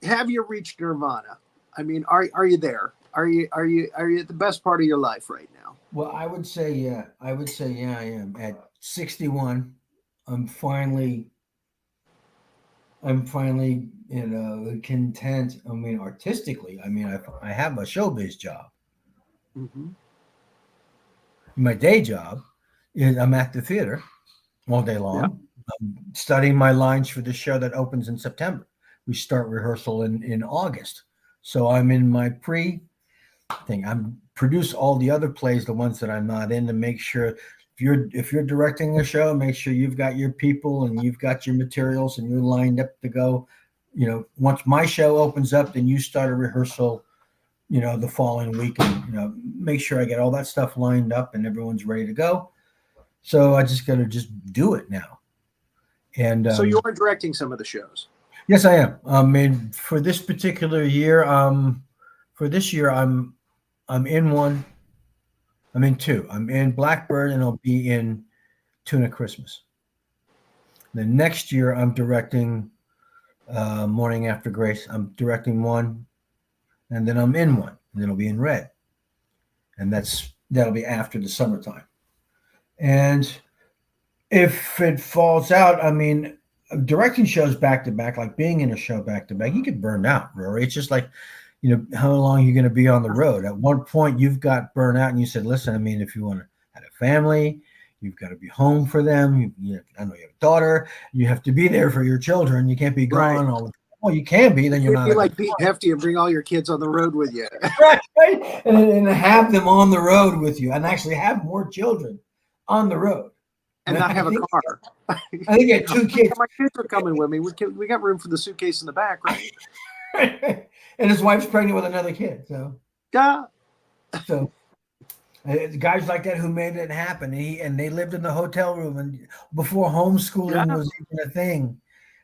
have you reached nirvana? I mean, are you there? Are you at the best part of your life right now?
Well, I would say yeah. I am. At 61, I'm finally content. I mean, artistically, I have a showbiz job.
Mm-hmm.
My day job is I'm at the theater all day long. Yeah. I'm studying my lines for the show that opens in September. We start rehearsal in August. So I'm in my pre thing. I'm produce all the other plays, the ones that I'm not in, to make sure if you're directing a show, make sure you've got your people and you've got your materials and you're lined up to go. Once my show opens up, then you start a rehearsal, the following week, and make sure I get all that stuff lined up and everyone's ready to go. So I just got to just do it now. And
so you are directing some of the shows.
Yes, I am. And for this particular year, for this year, I'm in one. I'm in two. I'm in Blackbird, and I'll be in Tuna Christmas. The next year, I'm directing Morning After Grace. I'm directing one, and then I'm in one, and then I'll be in Red, and that'll be after the summertime. And if it falls out, I mean, directing shows back to back, like being in a show back to back, you get burned out, Rory. It's just like, how long are you going to be on the road? At one point, you've got burnt out, and you said, "Listen, I mean, if you want to have a family, you've got to be home for them. I know you have a daughter. You have to be there for your children. You can't be gone all the time. Well, you can be. Then you're not
be like Pete Hefty and bring all your kids on the road with you,
right? And have them on the road with you, and actually have more children on the road."
And not have a car.
I think I had 2 kids.
My kids are coming with me. We got room for the suitcase in the back, right?
And his wife's pregnant with another kid. So,
yeah.
So, guys like that who made it happen. And they lived in the hotel room, and before homeschooling was even a thing.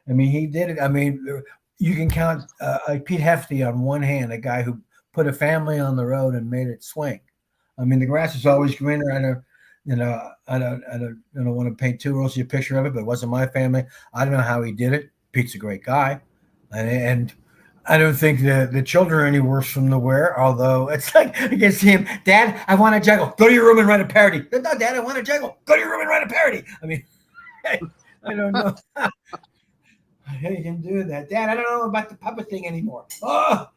I mean, he did it. I mean, you can count Pete Hefty on one hand, a guy who put a family on the road and made it swing. I mean, the grass is always greener. I don't want to paint too rosy a picture of it, but it wasn't my family. I don't know how he did it. Pete's a great guy, and I don't think the children are any worse from the wear. Although it's like I can see him, Dad, I want to juggle. Go to your room and write a parody. No, Dad, I want to juggle. Go to your room and write a parody. I mean, I don't know how you can do that, Dad. I don't know about the puppet thing anymore. Oh,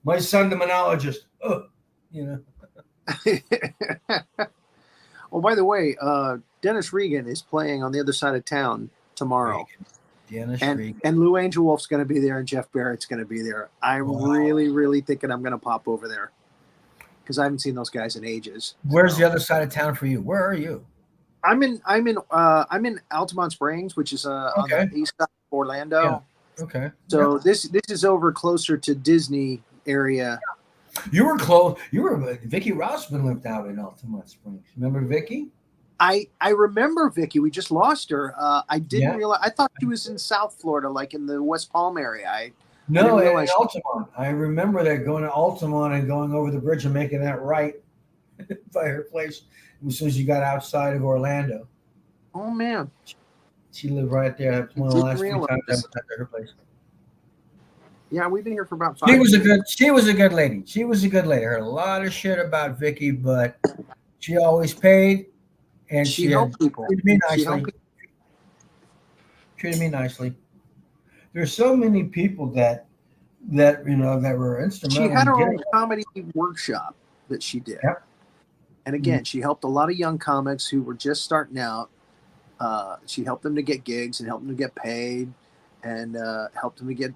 my son, the monologist. Oh,
Well, by the way, Dennis Regan is playing on the other side of town tomorrow.
Dennis
Regan. And Lou Angel Wolf's going to be there, and Jeff Barrett's going to be there. I'm really, really thinking I'm going to pop over there because I haven't seen those guys in ages.
Where's the other side of town for you? Where are you?
I'm in Altamont Springs, which is on the east side of Orlando.
Yeah. Okay.
So this is over closer to Disney area.
You were close. Vicki Rossman lived out in Altamont Springs. Remember Vicki?
I remember Vicki. We just lost her. I didn't realize. I thought she was in South Florida, like in the West Palm area.
No, in Altamont. I remember that going to Altamont and going over the bridge and making that right by her place as soon as you got outside of Orlando.
Oh man,
she lived right there. That's one of the last few times I went to her place.
Yeah, we've been here for about 5
years.
She
was a good lady. She was a good lady. I heard a lot of shit about Vicki, but she always paid, and she helped people. Treated me nicely. There's so many people that were instrumental.
She had her own comedy workshop that she did, and again, she helped a lot of young comics who were just starting out. She helped them to get gigs and helped them to get paid. And helped them to get,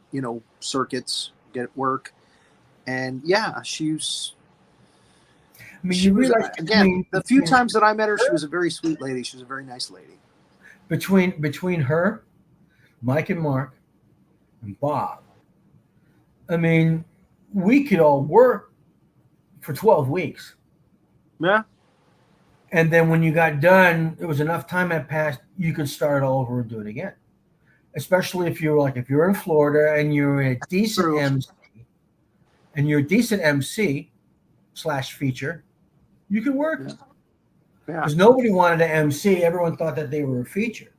circuits, get work. And she's. I mean, you realize again, the few times that I met her, she was a very sweet lady. She was a very nice lady.
Between her, Mike and Mark, and Bob, I mean, we could all work for 12 weeks.
Yeah.
And then when you got done, there was enough time had passed, you could start all over and do it again. Especially if you're in Florida and you're a decent MC, / feature, you can work. Because nobody wanted to MC. Everyone thought that they were a feature.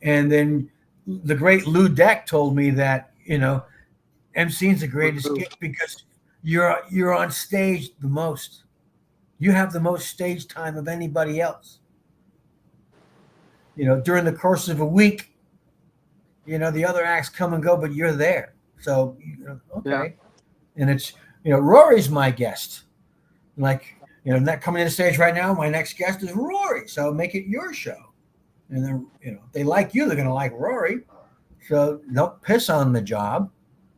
And then the great Lou Deck told me that, MC is the greatest gift because you're on stage the most. You have the most stage time of anybody else. During the course of a week, the other acts come and go, but you're there. So, okay. Yeah. And it's, Rory's my guest. Like, not coming to the stage right now. My next guest is Rory. So make it your show. And then, if they like you, they're going to like Rory. So don't piss on the job.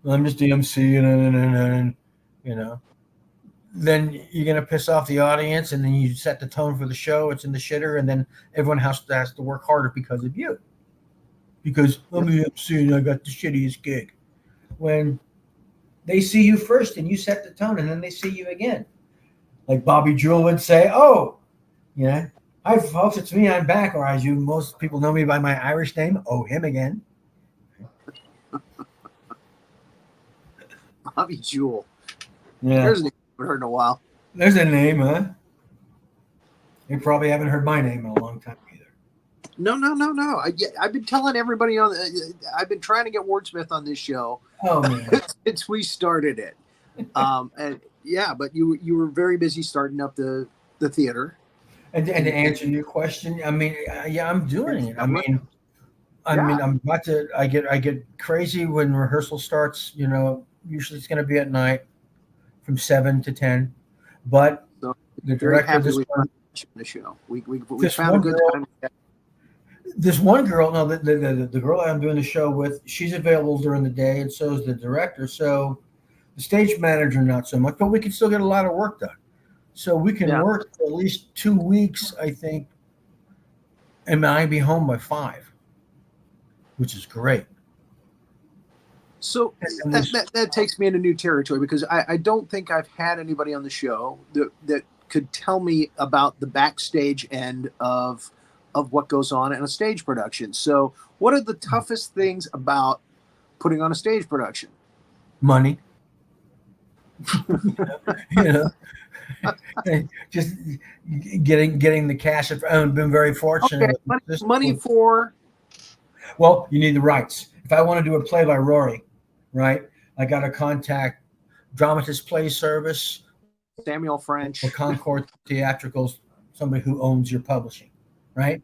I'm just the MC and then you're going to piss off the audience, and then you set the tone for the show. It's in the shitter, and then everyone has to work harder because of you. Because I'm the MC and I got the shittiest gig. When they see you first and you set the tone, and then they see you again. Like Bobby Jewell would say, "Oh, hi folks, it's me. I'm back." Or as most people know me by my Irish name, "Oh, him again."
Bobby Jewell.
Yeah,
There's a name I haven't heard in a while.
there's a name, huh? You probably haven't heard my name in a long time either.
No. I've been telling everybody I've been trying to get Wordsmith on this show.
Oh man,
since we started it. And yeah, but you were very busy starting up the theater.
And to answer your question, I mean, yeah, I'm doing it. I mean, I'm about to. I get crazy when rehearsal starts. Usually it's going to be at night from 7 to 10. But
So
the director
the show. We
this
found a good
girl,
time.
This one girl, no, the girl I'm doing the show with, she's available during the day, and so is the director. So the stage manager, not so much, but we can still get a lot of work done. So we can work for at least 2 weeks, I think, and I'd be home by 5, which is great.
So that takes me into new territory, because I don't think I've had anybody on the show that could tell me about the backstage end of what goes on in a stage production. So what are the toughest things about putting on a stage production?
Money. Just getting the cash. I've been very fortunate.
Okay, money for?
Well, you need the rights. If I want to do a play by Rory, right, I got to contact Dramatist Play Service,
Samuel French,
or Concord Theatricals, somebody who owns your publishing, right?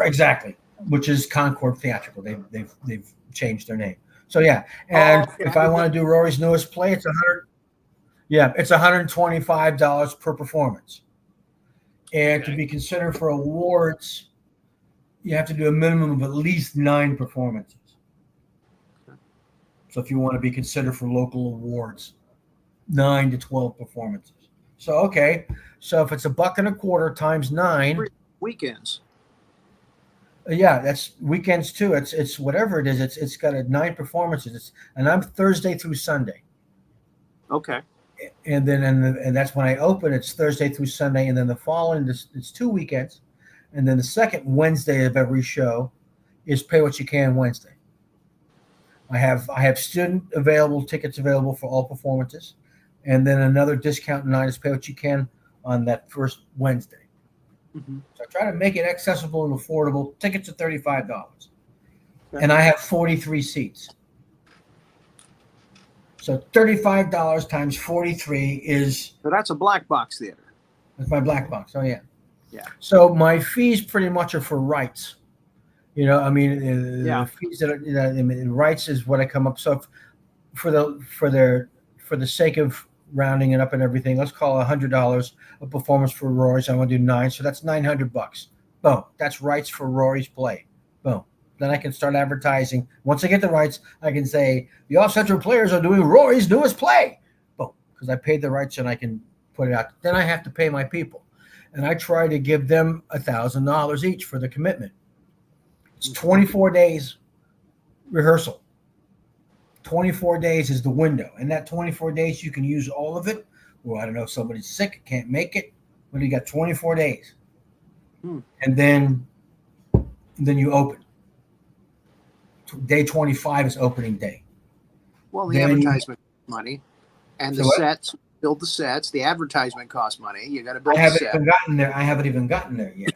Exactly, which is Concord Theatrical. They've changed their name. So yeah, and if I want to do Rory's newest play, it's $125 per performance. And to be considered for awards, you have to do a minimum of at least 9 performances. So if you want to be considered for local awards, 9 to 12 performances. So so if it's $1.25 times 9
weekends.
Yeah, that's weekends too. It's whatever it is. It's got 9 performances. And I'm Thursday through Sunday.
Okay.
And then and that's when I open. It's Thursday through Sunday, and then the following it's 2 weekends, and then the second Wednesday of every show is Pay What You Can Wednesday. I have student tickets available for all performances, and then another discount night is Pay What You Can on that first Wednesday. Mm-hmm. So I try to make it accessible and affordable. Tickets are $35, and I have 43 seats. So $35 times 43 is.
So that's a black box theater.
That's my black box. Oh yeah.
Yeah.
So my fees pretty much are for rights. The fees rights is what I come up. So for the sake of rounding it up and everything, let's call $100 a performance for Rory's. I want to do 9, so that's $900. Boom. That's rights for Rory's play. Boom. Then I can start advertising. Once I get the rights, I can say the Off Central Players are doing Rory's newest play. Boom. Because I paid the rights and I can put it out. Then I have to pay my people, and I try to give them $1,000 each for the commitment. It's 24 days rehearsal. 24 days is the window. And that 24 days, you can use all of it. Well, I don't know if somebody's sick, can't make it, but you got 24 days. And then you open. Day 25 is opening day.
Well, the advertisement money and the sets, build the sets. The advertisement costs money. You got to build.
I haven't even gotten there yet.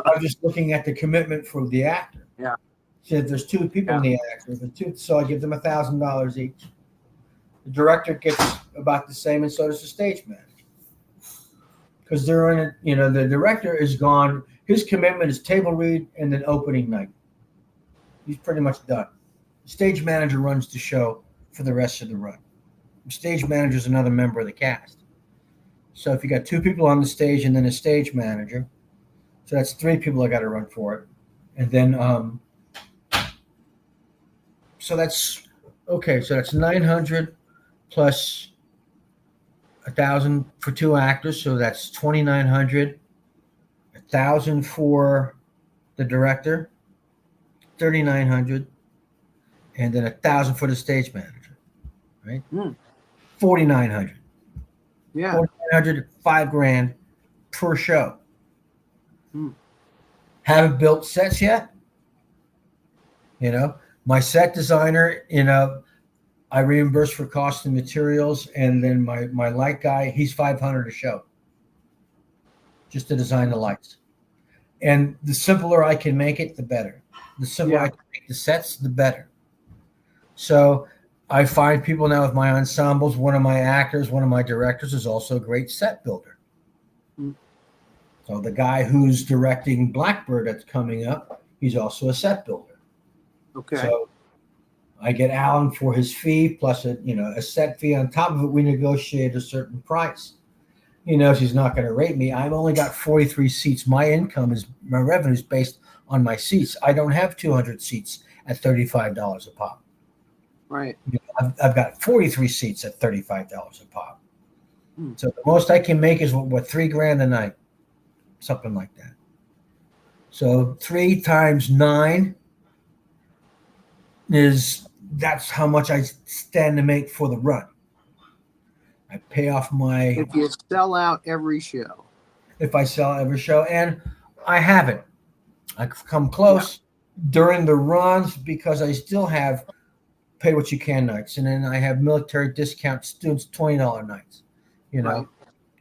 I'm just looking at the commitment for the actor.
Yeah.
So if there's 2 people in the actor, so I give them $1,000 each. The director gets about the same, and so does the stage manager. Because they're in it, the director is gone. His commitment is table read and then opening night. He's pretty much done. The stage manager runs the show for the rest of the run. The stage manager is another member of the cast. So if you got 2 people on the stage and then a stage manager, so that's 3 people I got to run for it. And then, so that's 900 plus 1,000 for 2 actors, so that's 2,900. 1,000 for the director, 3,900, and then 1,000 for the stage manager, right? 4,900.
Yeah.
4,900, $5,000 per show. Haven't built sets yet. My set designer, I reimburse for cost and materials, and then my light guy, he's $500 a show, just to design the lights. And the simpler I can make it, the better. The simpler I can make the sets, the better. So I find people now with my ensembles. One of my actors, one of my directors is also a great set builder. So the guy who's directing Blackbird that's coming up, he's also a set builder.
Okay.
So I get Alan for his fee plus a set fee. On top of it, we negotiate a certain price. He knows he's not going to rate me. I've only got 43 seats. My revenue is based on my seats. I don't have 200 seats at $35 a pop.
Right.
I've got 43 seats at $35 a pop. So the most I can make is what $3,000 a night, something like that. So 3 times 9 that's how much I stand to make for the run. I pay off my.
If you sell out every show.
If I sell every show, and I haven't. I've come close during the runs because I still have pay what you can nights, and then I have military discount students $20 nights,
Right.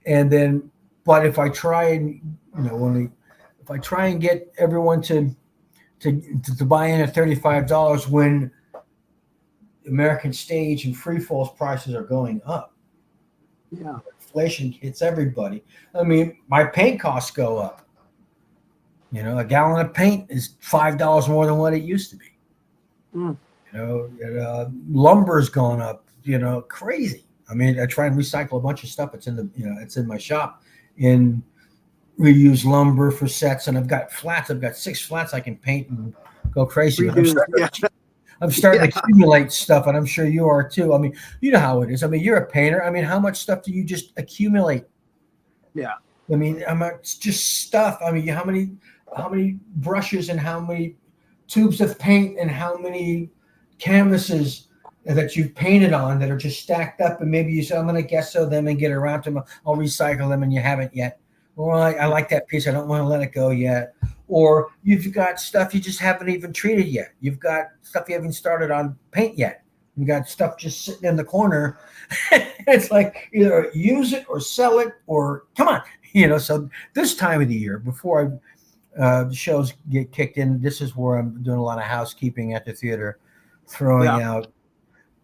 And then, but if I try and if I try and get everyone to buy in at $35 when American Stage and Free Fall's prices are going up.
Yeah.
Inflation hits everybody. I mean, my paint costs go up. A gallon of paint is $5 more than what it used to be. Lumber's gone up, crazy. I mean, I try and recycle a bunch of stuff. It's it's in my shop. And we use lumber for sets, and I've got flats. I've got 6 flats I can paint and go crazy with. I'm starting to accumulate stuff, and I'm sure you are too. I mean, you know how it is. I mean, you're a painter. I mean, how much stuff do you just accumulate?
Yeah.
I mean, it's just stuff. I mean, how many brushes and how many tubes of paint and how many canvases that you've painted on that are just stacked up, and maybe you say, I'm going to gesso them and get around to them. I'll recycle them, and you haven't yet. Well, I like that piece. I don't want to let it go yet. Or you've got stuff you just haven't even treated yet. You've got stuff you haven't started on paint yet. You got stuff just sitting in the corner. It's like either use it or sell it or come on. So this time of the year, before the shows get kicked in, this is where I'm doing a lot of housekeeping at the theater, throwing out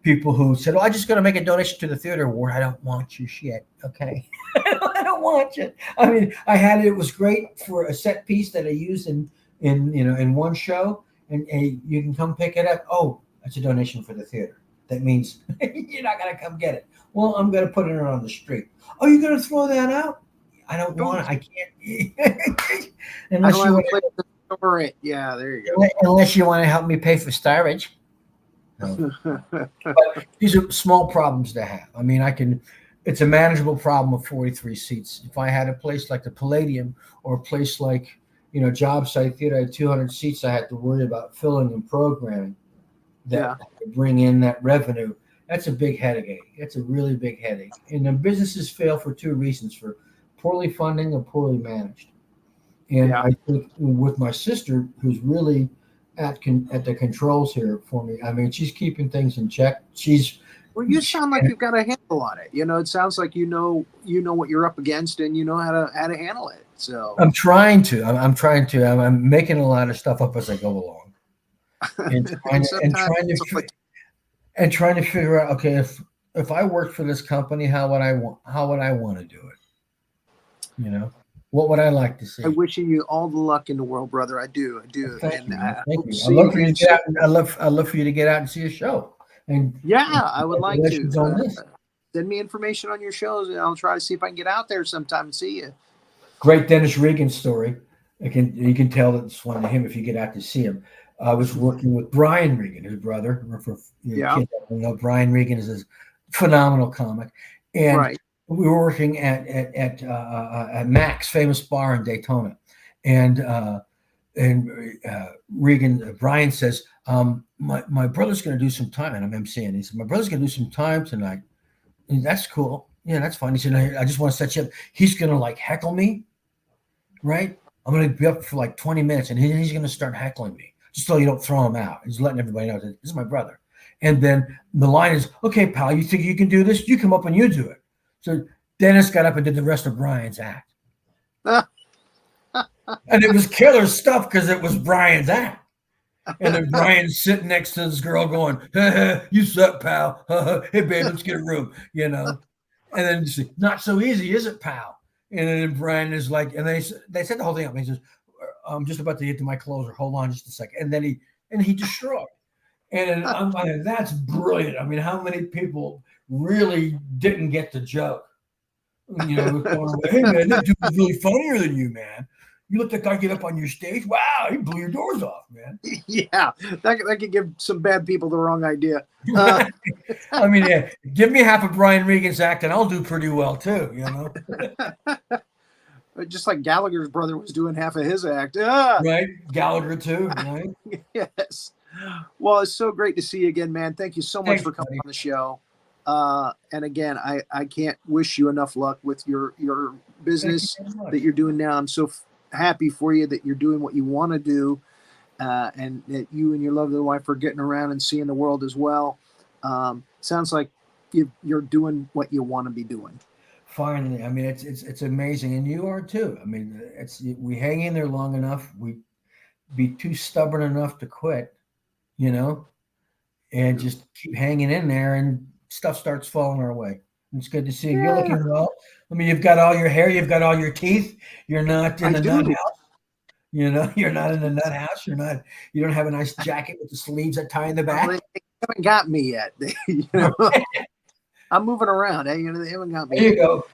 people who said, "Oh, I'm just going to make a donation to the theater award." I don't want your shit, okay? I don't want it. I mean, I had it. It was great for a set piece that I used in one show, and you can come pick it up. Oh, that's a donation for the theater. That means you're not going to come get it. Well, I'm going to put it on the street. Oh, you're going to throw that out? I don't want it. I can't. Unless you want to
store it. Yeah, there you go.
Unless you want to help me pay for storage. No. But these are small problems to have. I mean, it's a manageable problem of 43 seats. If I had a place like the Palladium or a place like, Job Site Theater, I had 200 seats I had to worry about filling and programming that bring in that revenue. That's a big headache. That's a really big headache. And the businesses fail for 2 reasons: for poorly funding or poorly managed. And I think with my sister, who's really at the controls here for me, I mean, she's keeping things in check.
Well, you sound like you've got a handle on it. It sounds like you know what you're up against, and you know how to handle it. So
I'm trying to. I'm making a lot of stuff up as I go along, and trying to figure out. Okay, if I worked for this company, how would I want to do it? What would I like to see?
I'm wishing you all the luck in the world, brother. I do.
Thank you. I love for you to get out. I love for you to get out and see a show. And
I would like to. Send me information on your shows, and I'll try to see if I can get out there sometime and see you.
Great Dennis Regan story. You can tell that it's one of him if you get out to see him. I was working with Brian Regan, his brother. Kids don't know, Brian Regan is a phenomenal comic, and we were working at Mac's famous bar in Daytona, and Brian says, my brother's going to do some time, and I'm emceeing. He said, my brother's going to do some time tonight. And that's cool. Yeah, that's fine. He said, I just want to set you up. He's going to like heckle me, right? I'm going to be up for like 20 minutes, and he's going to start heckling me, just so you don't throw him out. He's letting everybody know that this is my brother. And then the line is, okay, pal, you think you can do this? You come up and you do it. So Dennis got up and did the rest of Brian's act. And it was killer stuff because it was Brian's act. And then Brian's sitting next to this girl going, you suck, pal. Hey, babe, let's get a room, you know. And then you see, not so easy, is it, pal? And then Brian is like, and they said the whole thing up. And he says, I'm just about to get to my closer. Hold on just a second. And then he destroyed. And I'm like, that's brilliant. I mean, how many people really didn't get the joke? You know, hey, man, that dude was really funnier than you, man. You let that guy get up on your stage. Wow, he blew your doors off, man.
Yeah, that could give some bad people the wrong idea.
I mean, yeah, give me half of Brian Regan's act, and I'll do pretty well too. You know,
just like Gallagher's brother was doing half of his act.
Right, Gallagher too. Right.
Yes. Well, it's so great to see you again, man. Thank you so much for coming on the show. And again, I can't wish you enough luck with your business that you're doing now. I'm so happy for you that you're doing what you want to do, and that you and your lovely wife are getting around and seeing the world as well. Sounds like you're doing what you want to be doing.
Finally, I mean, it's amazing, and you are too. I mean, we hang in there long enough, we be too stubborn enough to quit, you know, and just keep hanging in there, and stuff starts falling our way. It's good to see you. You're looking well. I mean, you've got all your hair, you've got all your teeth. You're not in the nut house. You know, you're not in the nut house. You don't have a nice jacket with the sleeves that tie in the back.
They haven't got me yet. You know? I'm moving around. You know, they haven't got me.
There you go.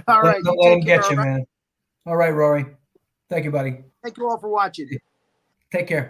All right.
Don't let them get you, man. All right, Rory. Thank you, buddy.
Thank you all for watching.
Take care.